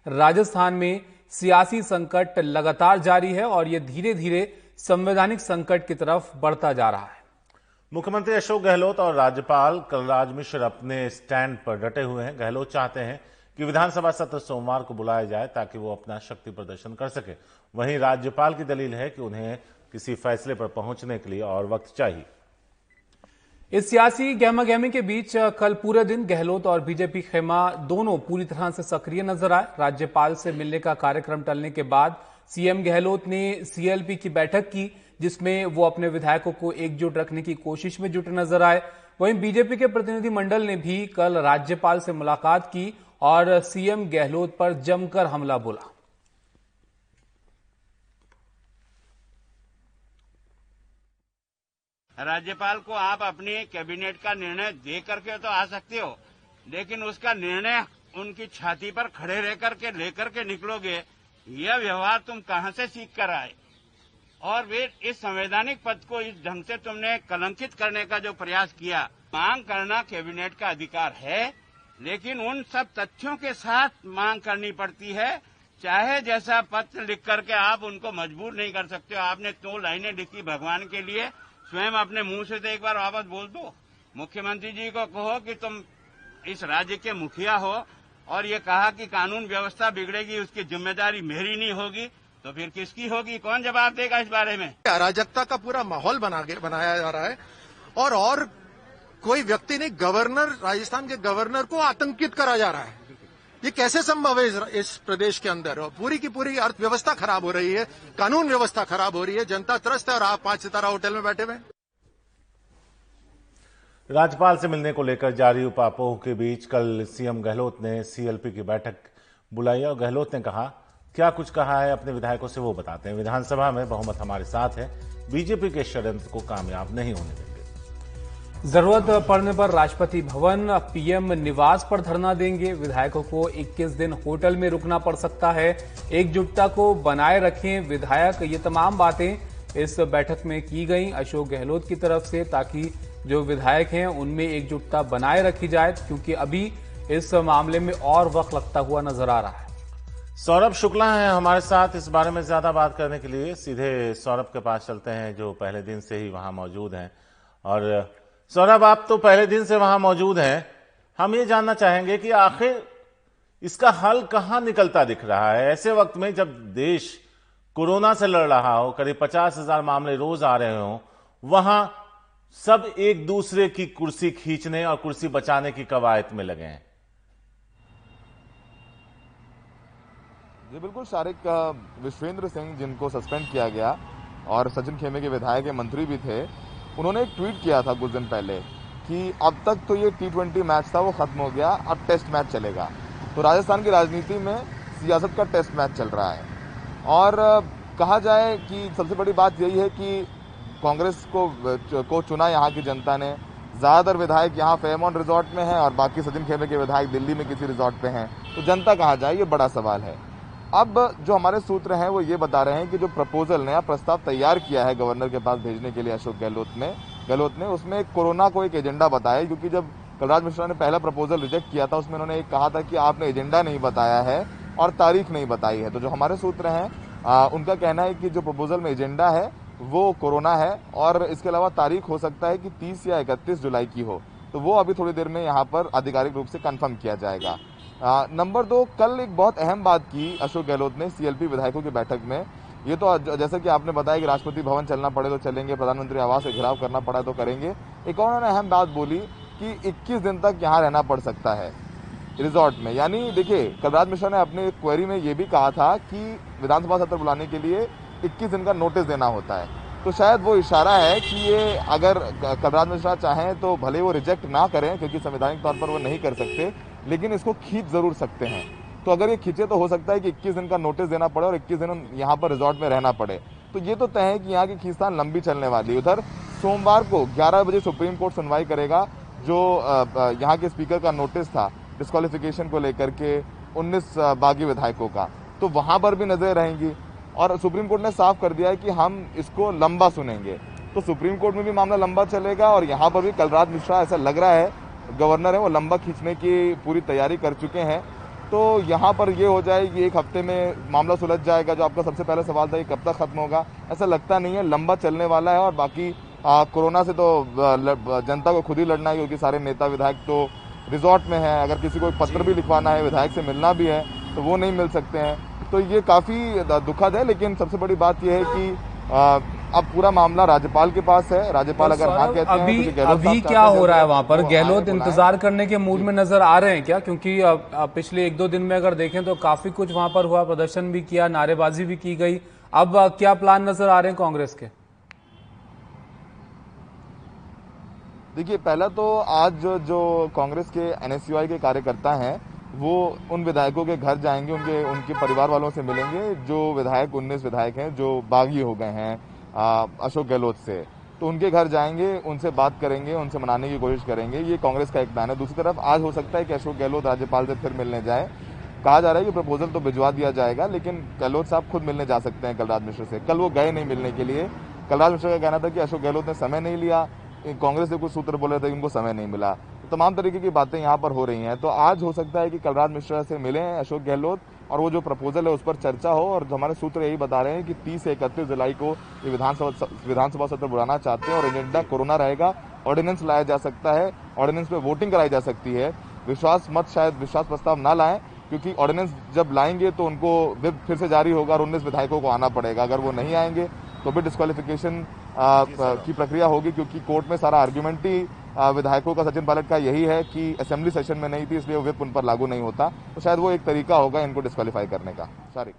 राजस्थान में सियासी संकट लगातार जारी है और यह धीरे धीरे संवैधानिक संकट की तरफ बढ़ता जा रहा है। मुख्यमंत्री अशोक गहलोत और राज्यपाल कलराज मिश्र अपने स्टैंड पर डटे हुए हैं। गहलोत चाहते हैं कि विधानसभा सत्र सोमवार को बुलाया जाए ताकि वो अपना शक्ति प्रदर्शन कर सके। वहीं राज्यपाल की दलील है कि उन्हें किसी फैसले पर पहुंचने के लिए और वक्त चाहिए। इस सियासी गहमागहमी के बीच कल पूरे दिन गहलोत और बीजेपी खेमा दोनों पूरी तरह से सक्रिय नजर आए। राज्यपाल से मिलने का कार्यक्रम टलने के बाद सीएम गहलोत ने सीएलपी की बैठक की, जिसमें वो अपने विधायकों को एकजुट रखने की कोशिश में जुटे नजर आए। वहीं बीजेपी के प्रतिनिधि मंडल ने भी कल राज्यपाल से मुलाकात की और सीएम गहलोत पर जमकर हमला बोला। राज्यपाल को आप अपनी कैबिनेट का निर्णय दे करके तो आ सकते हो, लेकिन उसका निर्णय उनकी छाती पर खड़े रह करके लेकर के निकलोगे, यह व्यवहार तुम कहां से सीख कर आए? और वे इस संवैधानिक पद को इस ढंग से तुमने कलंकित करने का जो प्रयास किया। मांग करना कैबिनेट का अधिकार है, लेकिन उन सब तथ्यों के साथ मांग करनी पड़ती है। चाहे जैसा पत्र लिख करके आप उनको मजबूर नहीं कर सकते हो। आपने 2 लाइनें लिखी भगवान के लिए, स्वयं अपने मुंह से तो एक बार वापस बोल दो। मुख्यमंत्री जी को कहो कि तुम इस राज्य के मुखिया हो और ये कहा कि कानून व्यवस्था बिगड़ेगी, उसकी जिम्मेदारी मेरी नहीं होगी, तो फिर किसकी होगी? कौन जवाब देगा इस बारे में? अराजकता का पूरा माहौल बनाया जा रहा है और कोई व्यक्ति नहीं, गवर्नर, राजस्थान के गवर्नर को आतंकित करा जा रहा है। ये कैसे संभव है इस प्रदेश के अंदर? पूरी की पूरी अर्थव्यवस्था खराब हो रही है, कानून व्यवस्था खराब हो रही है, जनता त्रस्त है और आप 5 सितारा होटल में बैठे हुए। राज्यपाल से मिलने को लेकर जारी उपापोह के बीच कल सीएम गहलोत ने सीएलपी की बैठक बुलाई और गहलोत ने कहा, क्या कुछ कहा है अपने विधायकों से वो बताते हैं। विधानसभा में बहुमत हमारे साथ है, बीजेपी के षड्यंत्र को कामयाब नहीं होने देंगे। जरूरत पड़ने पर राष्ट्रपति भवन, पीएम निवास पर धरना देंगे। विधायकों को 21 दिन होटल में रुकना पड़ सकता है। एकजुटता को बनाए रखें विधायक। ये तमाम बातें इस बैठक में की गई अशोक गहलोत की तरफ से, ताकि जो विधायक हैं उनमें एकजुटता बनाए रखी जाए, क्योंकि अभी इस मामले में और वक्त लगता हुआ नजर आ रहा है। सौरभ शुक्ला हैं हमारे साथ इस बारे में ज्यादा बात करने के लिए। सीधे सौरभ के पास चलते हैं जो पहले दिन से ही वहां मौजूद हैं। और सौरभ, आप तो पहले दिन से वहां मौजूद हैं, हम ये जानना चाहेंगे कि आखिर इसका हल कहां निकलता दिख रहा है ऐसे वक्त में जब देश कोरोना से लड़ रहा हो, करीब 50,000 मामले रोज आ रहे हो, वहां सब एक दूसरे की कुर्सी खींचने और कुर्सी बचाने की कवायद में लगे हैं। जी बिल्कुल, शारिक विश्वेंद्र सिंह जिनको सस्पेंड किया गया और सचिन खेमे के विधायक मंत्री भी थे, उन्होंने एक ट्वीट किया था कुछ दिन पहले कि अब तक तो ये T20 मैच था वो खत्म हो गया, अब टेस्ट मैच चलेगा। तो राजस्थान की राजनीति में सियासत का टेस्ट मैच चल रहा है और कहा जाए कि सबसे बड़ी बात यही है कि कांग्रेस को चुना यहाँ की जनता ने। ज्यादातर विधायक यहाँ फेयरमाउंट रिजॉर्ट में हैं और बाकी सचिन खेमे के विधायक दिल्ली में किसी रिजॉर्ट पे हैं, तो जनता कहाँ जाए, ये बड़ा सवाल है। अब जो हमारे सूत्र हैं वो ये बता रहे हैं कि जो प्रपोजल, नया प्रस्ताव तैयार किया है गवर्नर के पास भेजने के लिए अशोक गहलोत ने उसमें कोरोना को एक एजेंडा बताया, क्योंकि जब कलराज मिश्रा ने पहला प्रपोजल रिजेक्ट किया था उसमें उन्होंने एक कहा था कि आपने एजेंडा नहीं बताया है और तारीख नहीं बताई है। तो जो हमारे सूत्र हैं उनका कहना है कि जो प्रपोजल में एजेंडा है वो कोरोना है और इसके अलावा तारीख हो सकता है कि 30 या 31 जुलाई की हो, तो वो अभी थोड़ी देर में यहाँ पर आधिकारिक रूप से कंफर्म किया जाएगा। नंबर 2, कल एक बहुत अहम बात की अशोक गहलोत ने सीएलपी विधायकों की बैठक में। ये तो जैसा कि आपने बताया कि राष्ट्रपति भवन चलना पड़े तो चलेंगे, प्रधानमंत्री आवास से घेराव करना पड़ा तो करेंगे। एक और उन्होंने अहम बात बोली कि 21 दिन तक यहाँ रहना पड़ सकता है रिजॉर्ट में। यानी देखिए, कलराज मिश्रा ने अपने क्वेरी में ये भी कहा था कि विधानसभा सत्र बुलाने के लिए 21 दिन का नोटिस देना होता है। तो शायद वो इशारा है कि ये अगर कलराज मिश्रा चाहें तो भले वो रिजेक्ट ना करें, क्योंकि संवैधानिक तौर पर वो नहीं कर सकते, लेकिन इसको खींच जरूर सकते हैं। तो अगर ये खींचे तो हो सकता है कि 21 दिन का नोटिस देना पड़े और 21 दिन यहाँ पर रिजॉर्ट में रहना पड़े। तो ये तो तय है कि यहाँ की खींचतान लंबी चलने वाली है। उधर सोमवार को 11 बजे सुप्रीम कोर्ट सुनवाई करेगा जो यहाँ के स्पीकर का नोटिस था डिस्क्वालिफिकेशन को लेकर के 19 बागी विधायकों का, तो वहां पर भी नजर रहेंगी। और सुप्रीम कोर्ट ने साफ कर दिया है कि हम इसको लंबा सुनेंगे, तो सुप्रीम कोर्ट में भी मामला लंबा चलेगा और यहाँ पर भी कलराज मिश्रा, ऐसा लग रहा है गवर्नर है, वो लंबा खींचने की पूरी तैयारी कर चुके हैं। तो यहाँ पर ये हो जाए कि एक हफ्ते में मामला सुलझ जाएगा। जो आपका सबसे पहला सवाल था कि कब तक खत्म होगा, ऐसा लगता नहीं है, लंबा चलने वाला है। और बाकी कोरोना से तो जनता को खुद ही लड़ना है, क्योंकि सारे नेता विधायक तो रिजॉर्ट में हैं। अगर किसी को एक पत्र भी लिखवाना है, विधायक से मिलना भी है, तो वो नहीं मिल सकते हैं। तो ये काफी दुखद है। लेकिन सबसे बड़ी बात यह है कि अब पूरा मामला राज्यपाल के पास है। राज्यपाल अगर हाँ कहते हैं तो अभी क्या हो रहा है वहां पर? गहलोत इंतजार करने के मूड में नजर आ रहे हैं क्या? क्योंकि पिछले 1-2 दिन में अगर देखें तो काफी कुछ वहां पर हुआ, प्रदर्शन भी किया, नारेबाजी भी की गई। अब क्या प्लान नजर आ रहे हैं कांग्रेस के? देखिए, पहला तो आज जो कांग्रेस के NSUI के कार्यकर्ता हैं वो उन विधायकों के घर जाएंगे, उनके परिवार वालों से मिलेंगे। जो विधायक 19 विधायक हैं जो बागी हो गए हैं अशोक गहलोत से, तो उनके घर जाएंगे, उनसे बात करेंगे, उनसे मनाने की कोशिश करेंगे। ये कांग्रेस का एक प्लान है। दूसरी तरफ आज हो सकता है कि अशोक गहलोत राज्यपाल से फिर मिलने जाए। कहा जा रहा है कि प्रपोजल तो भिजवा दिया जाएगा, लेकिन गहलोत साहब खुद मिलने जा सकते हैं कलराज मिश्र से। कल वो गए नहीं मिलने के लिए। कलराज मिश्र का कहना था कि अशोक गहलोत ने समय नहीं लिया। कांग्रेस से कुछ सूत्र बोले थे कि उनको समय नहीं मिला। तो तमाम तरीके की बातें यहाँ पर हो रही हैं। तो आज हो सकता है कि कलराज मिश्रा से मिले अशोक गहलोत और वो जो प्रपोजल है उस पर चर्चा हो। और हमारे सूत्र यही बता रहे हैं कि 30 से 31 जुलाई को ये विधानसभा सत्र बुलाना चाहते हैं और एजेंडा कोरोना रहेगा। ऑर्डिनेंस लाया जा सकता है, ऑर्डिनेंस पे वोटिंग कराई जा सकती है। विश्वास प्रस्ताव ना लाएं, क्योंकि ऑर्डिनेंस जब लाएंगे तो उनको व्हिप फिर से जारी होगा और 19 विधायकों को आना पड़ेगा। अगर वो नहीं आएंगे तो भी डिस्क्वालिफिकेशन की प्रक्रिया होगी, क्योंकि कोर्ट में सारा आर्ग्यूमेंट ही विधायकों का, सचिन पायलट का यही है कि असेंबली सेशन में नहीं थी, इसलिए व्हिप उन पर लागू नहीं होता। तो शायद वो एक तरीका होगा इनको डिस्क्वालीफाई करने का। सॉरी।